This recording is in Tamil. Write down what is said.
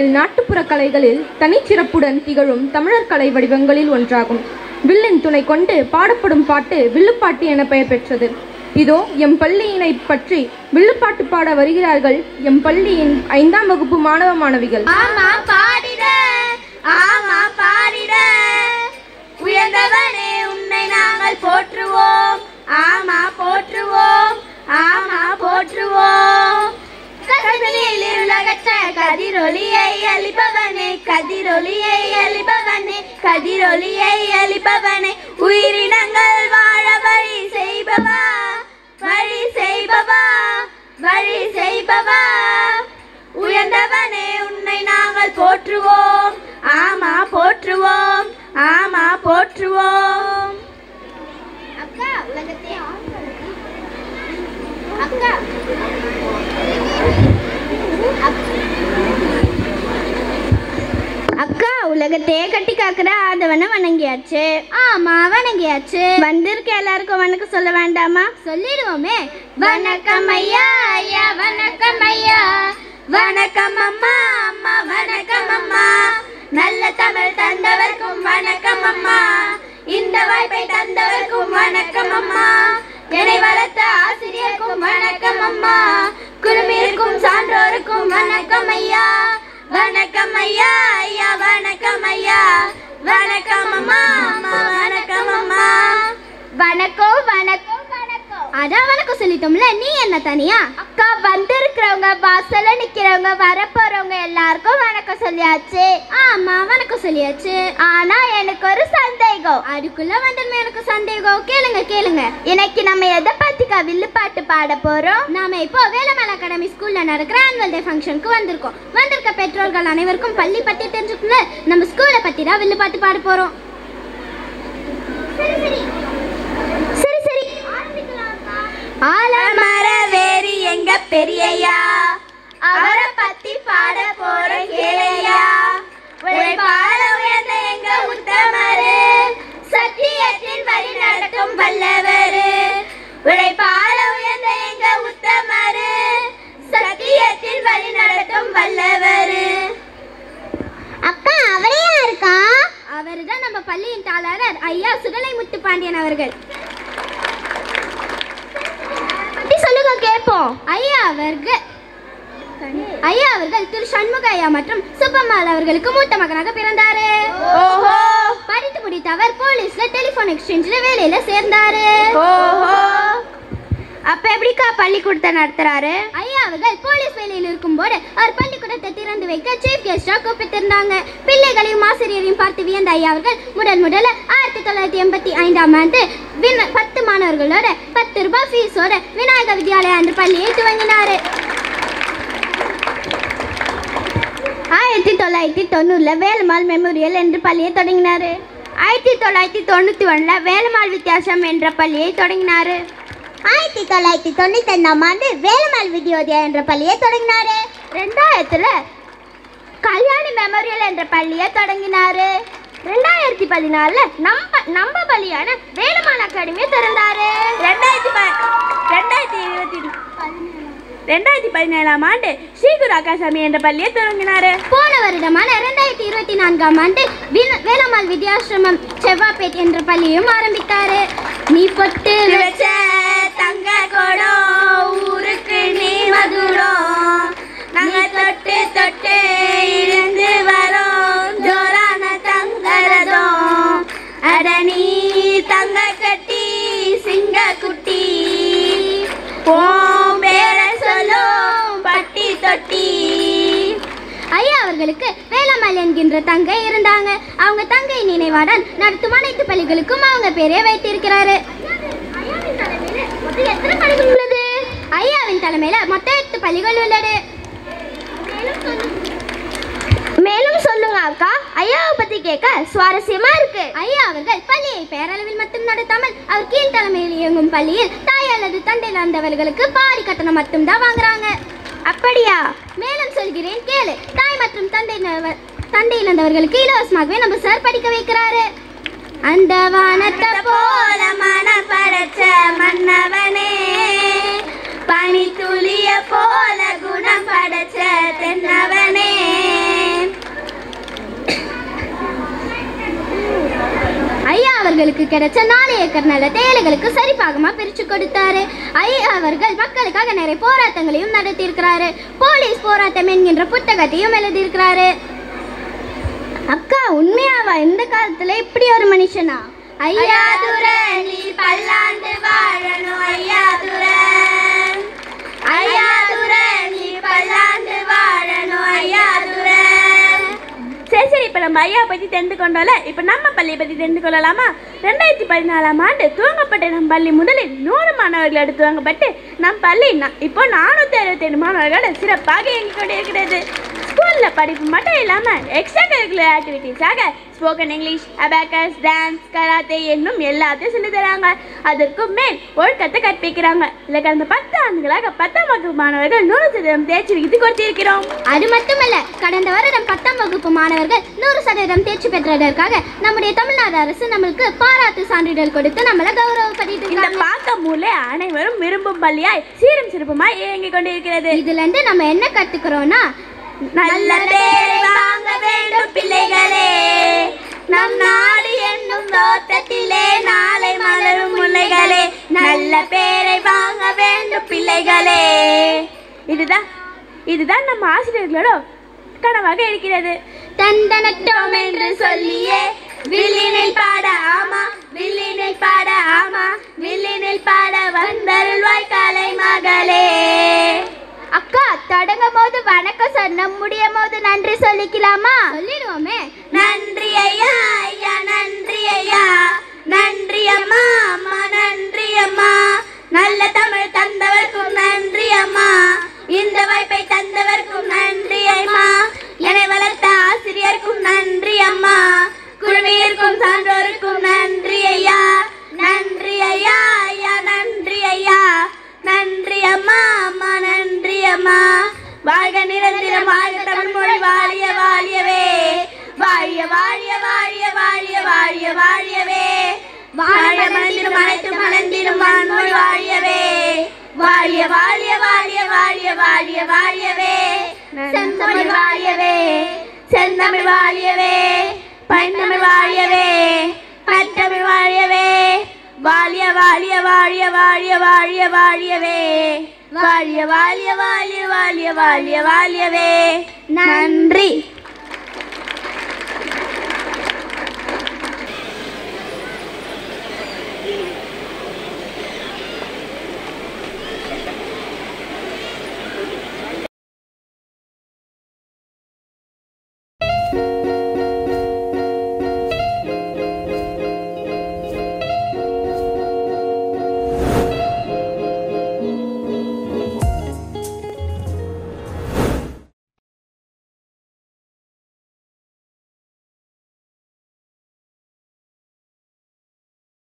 தமிழ்நாட்டில் நாட்டுப்புற கலைகளில் தனிச்சிறப்புடன் திகழும் தமிழர் கலை வடிவங்களில் ஒன்றாகும். வில்லின் துணை கொண்டு பாடப்படும் பாட்டு வில்லுப்பாட்டு என பெயர் பெற்றது. இதோ எம் பள்ளியினை பற்றி வில்லுப்பாட்டு பாட வருகிறார்கள் எம் பள்ளியின் 5ஆம் வகுப்பு மாணவ மாணவிகள். உயர்ந்தவனே உன்னை நாங்கள் போற்றுவோம், ஆமா போற்றுவோம், ஆமா போற்றுவோம். கதிரொலியை அளிப்பவனே, கதிரொலியை அளிப்பவனே, கதிரொலியை அளிப்பவனே, உயிரினங்கள் வாழ வழி செய்பவா, வழி செய்பவா, வழி செய்பவா. உயர்ந்தவனே உன்னை நாங்கள் போற்றுவோம், ஆமா போற்றுவோம், ஆமா போற்றுவோம். அக்கா உலகத்தை அக்கா அக்கா உலகத்தையே கட்டி காக்குற ஆதவனை வணங்கியாச்சு. ஆமா வணங்கியாச்சு. வந்திருக்க எல்லாருக்கும் வணக்கம் சொல்ல வேண்டாமா? சொல்லிடுவோமே. வணக்கம் ஐயா, ஐயா வணக்கம் ஐயா, வணக்கம் அம்மா, அம்மா வணக்கம் அம்மா. நல்ல தமிழ் தந்தவர்க்கும் வணக்கம் அம்மா, இந்த வாய்ப்பை தந்தவர்க்கும் வணக்கம் அம்மா. என்னை வளர்த்த ஆசிரியருக்கும் வணக்கம் அம்மா, குழுமிற்கும் சான்றோருக்கும் வணக்கம் ஐயா, வணக்கம் ஐயா, ஐயா வணக்கம் ஐயா, வணக்கம் அம்மா, அம்மா வணக்கம் அம்மா. வணக்கம் வணக்கம் வணக்கம். அதான் வணக்கம் சொல்லிட்டோம்ல, நீ என்ன தனியா? அக்கா வந்திருக்கிறவங்க, வாசல்ல நிக்கிறவங்க, வரப்போறவங்க எல்லாருக்கும் வணக்கம் சொல்லியாச்சு. ஆமா வணக்கம் சொல்லியாச்சு. ஆனா எனக்கு ஒரு சந்தேகம். அதுக்குள்ள வந்துமே எனக்கு சந்தேகம். கேளுங்க கேளுங்க. இன்னைக்கு நம்ம எதை பத்திக்கா வில்லுப்பாட்டு பாட போறோம்? நாம இப்போ வேலமலை அகாடமி ஸ்கூல்ல நடக்கிற ஆனுவல் டே ஃபங்க்ஷனுக்கு வந்திருக்கோம். வந்திருக்க பெற்றோர்கள் அனைவருக்கும் பள்ளி பத்தி தெரிஞ்சுக்கல, நம்ம ஸ்கூலை பத்தி தான் வில்லுப்பாட்டு பாட போறோம். சரி சரி சரி சரி ஆலமர வேரி எங்க பெரியய்யா, அவரை பத்தி பாட போற கேளையா. உழைப்பால உயர்ந்த எங்க உத்தமரு, சத்தியத்தின் வழி நடத்தும் வல்லவரு. உழைப்பால உயர்ந்த எங்க உத்தமரு, சத்தியத்தின் வழி நடத்தும் வல்லவரு. அக்கா அவரே யாருக்கா? அவர்தான் நம்ம பள்ளியின் தாளர் ஐயா சுடலை முத்துப்பாண்டியன் அவர்கள். சொல்லுங்க கேட்போம். ஐயா அவர்கள் திரு சண்முக ஐயா மற்றும் சுப்பம்மாள் அவர்களுக்கு மூத்த மகனாக பிறந்தாரு. ஓஹோ. படித்து முடித்த அவர் போலீஸ்ல டெலிபோன் எக்ஸ்சேஞ்ச்ல வேலையில சேர்ந்தாரு. ஓஹோ. அப்ப எப்படிக்கா பள்ளிக்கூடத்தை நடத்துறாரு? ஐயா அவர்கள் போலீஸ் வேலையில் இருக்கும்போது அவர் பள்ளிக்கூடத்தை திறந்து வைக்க சீஃப் கெஸ்டா கூப்பிட்டிருந்தாங்க. பிள்ளைகளையும் ஆசிரியரையும் பார்த்து வியந்த ஐயா அவர்கள் முதல்ல 1985ஆம் ஆண்டு 10 மாணவர்களோட 10 ரூபாய் ஃபீஸோட விநாயக வித்யாலயா என்ற பள்ளியை துவங்கினாரு. 1990 வேலம்மாள் மெமோரியல் என்ற பள்ளியை தொடங்கினாரு. 1991 வேலம்மாள் வித்தியாசம் என்ற பள்ளியை தொடங்கினாரு. 1995ஆம் ஆண்டு வேலம்மாள் வித்யோதயா என்ற பள்ளியை தொடங்கினாரு. 2000 கல்யாணி மெமோரியல் என்ற பள்ளியை தொடங்கினாரு. 2014 நம்ம பள்ளியான வேலம்மாள் அகாடமியை திறந்தாரு. 2017ஆம் ஆண்டு ஸ்ரீகுரு ஆகாசாமி என்ற பள்ளியை தொடங்கினாரு. போன வருடமான 2024ஆம் ஆண்டு வேலம்மாள் வித்யாசிரமம் செவ்வாப்பேட் என்ற பள்ளியும் ஆரம்பித்தாரு. நீ பொட்டு வச்ச தங்க கோடம் ஊருக்கு நீ மதுரம், நாங்க தொட்டு தொட்டு இருந்து வரோம் ஜோரான தங்கரதம். அட நீ தங்க கட்டி சிங்க குட்டி, ஓம் பேர சொல்லும் பட்டி தொட்டி. ஐயா அவர்களுக்கு வேலம்மாள் என்கின்ற தங்கை இருந்தாங்க. அவங்க தங்கை நினைவாடன் நடத்தும் அனைத்து பள்ளிகளுக்கும் அவங்க பேரே வைத்திருக்கிறாரு. ஐயாவின் தலைமையில மொத்தம் 8 பள்ளிகள் உள்ளது. மேலும் சொல்லுங்க அக்கா. ஐயாவை பத்தி கேட்க சுவாரஸ்யமா இருக்கு. ஐயா அவர்கள் பள்ளியை பேரளவில் மட்டும் நடத்தாமல் அவர் கீழ் தலைமையில் இயங்கும் பள்ளியில் தாய் அல்லது தந்தை இழந்தவர்களுக்கு பாதி கட்டணம் மட்டும் தான் வாங்குறாங்க. அப்படியா? மேலும் சொல்கிறேன் கேளு. தாய் மற்றும் தந்தை இழந்தவர்களுக்கு இலவசமாகவே நம்ம சார் படிக்க வைக்கிறாரு. அந்த வானத்தை போல மனம் படைச்ச மன்னவனே, பனி துளிய போல குணம் படைச்ச தென்னவனே, அவர்களுக்கு கிடைச்ச 4 ஏக்கர் நிலத்தை ஏழைகளுக்கு சரிபாகமாக பிரித்து கொடுத்தாரு. ஐயா அவர்கள் மக்களுக்காக நிறைய போராட்டங்களையும் நடத்தியிருக்கிறாரு. போலீஸ் போராட்டம் என்கின்ற புத்தகத்தையும் எழுதியிருக்கிறாரு. அக்கா, உண்மையாவா இந்த காலத்துல இப்படி ஒரு மனுஷனா? ஐயாதுரை நீ பல்லாண்டு வாழணும், ஐயாதுரை ஐயாதுரை நீ பல்லாண்டு வாழணும், ஐயாதுரை. சரி, இப்போ நம்ம ஐயா பற்றி தெரிந்து கொண்டோம்ல, இப்போ நம்ம பள்ளியை பற்றி தெரிந்து கொள்ளலாமா? 2014ஆம் ஆண்டு துவங்கப்பட்ட நம் பள்ளி முதலில் 100 மாணவர்கள் எடுத்து துவங்கப்பட்டு நம் பள்ளி இப்போ 467 மாணவர்கள் சிறப்பாக இயங்கிக் கொண்டிருக்கிறது. ஸ்கூலில் படிப்பு மட்டும் இல்லாமல் எக்ஸ்ட்ரா கரிக்குலர் ஆக்டிவிட்டீஸாக spoken English, abacus, dance, karate என்னும் எல்லாத்தையும் சொல்லி தராங்க. அதற்கும் மேல் ஒழுக்கத்தை கற்பிக்கிறாங்க. இல்லை கடந்த 10 ஆண்டுகளாக 10ஆம் வகுப்பு மாணவர்கள் 100% தேர்ச்சி விகிதம் கொடுத்திருக்கிறோம். அது மட்டுமல்ல, கடந்த வருடம் 10ஆம் வகுப்பு மாணவர்கள் 100% தேர்ச்சி பெற்றதற்காக நம்முடைய தமிழ்நாடு அரசு நம்மளுக்கு பாராட்டு சான்றிதழ் கொடுத்து நம்மளை கௌரவப்படுத்தி இந்த பாக்கம் மூலை அனைவரும் விரும்பும் பள்ளியாய் சீரும் சிறப்புமாய் இயங்கிக் கொண்டிருக்கிறது. இதுல இருந்து நம்ம என்ன கத்துக்கிறோம்னா, நல்ல பேரை வாங்க வேண்டும் பிள்ளைகளே, நம் நாடு என்னும் தோட்டத்திலே நாளை மலரும் முல்லைகளே, நல்ல பேரை வாங்க வேண்டும் பிள்ளைகளே. இதுதான் நம்ம ஆசிரியர்களோட கனவாக இருக்கிறது. தந்தனட்டோம் என்று சொல்லியே வில்லினில் பாட ஆமா, வில்லினில் பாட ஆமா, வில்லினில் பாட வந்தருள்வாய் காலை மகளே. அக்கா, தொடங்கும் போது வணக்கம் சொன்ன, முடியும் போது நன்றி சொல்லிக்கலாமா? சொல்லிடுவோமே. நன்றி ஐயா, ஐயா நன்றி ஐயா, நன்றி அம்மா, அம்மா நன்றி அம்மா, நல்ல தமிழ் தந்தவர்க்கும் நன்றி அம்மா, இந்த வாய்ப்பை தந்தவர்க்கும் நன்றி அம்மா, என்னை வளர்த்த ஆசிரியருக்கும் நன்றி அம்மா, குழுவிற்கும் சான்றோருக்கும் நன்றி ஐயா, நன்றி ஐயா, ஐயா நன்றி ஐயா, நன்றி அம்மா, அம்மா நன்றி அம்மா. வாழ்க நிரந்தரம், வாழ்க தமிழ் மொழி, வாழிய வாழியவே, வாழிய வாழிய வாழிய வாழிய வாழிய வாழியவே, வாழ மலர்ந்திடும் அனைத்தும் மலர்ந்திடும் வான்மொழி வாழியவே, வாழிய வாழிய வாழிய வாழிய வாழிய வாழியவே, செந்தமிழ் வாழியவே, செந்தமிழ் வாழியவே, பைந்தமிழ் வாழியவே, பட்டமிழ் வாழியவே, வாழிய வாழிய வாழிய வாழிய வாழிய வாழியவே, வாழிய வாழிய வாழிய வாழிய வாழிய வாழியவே. நன்றி.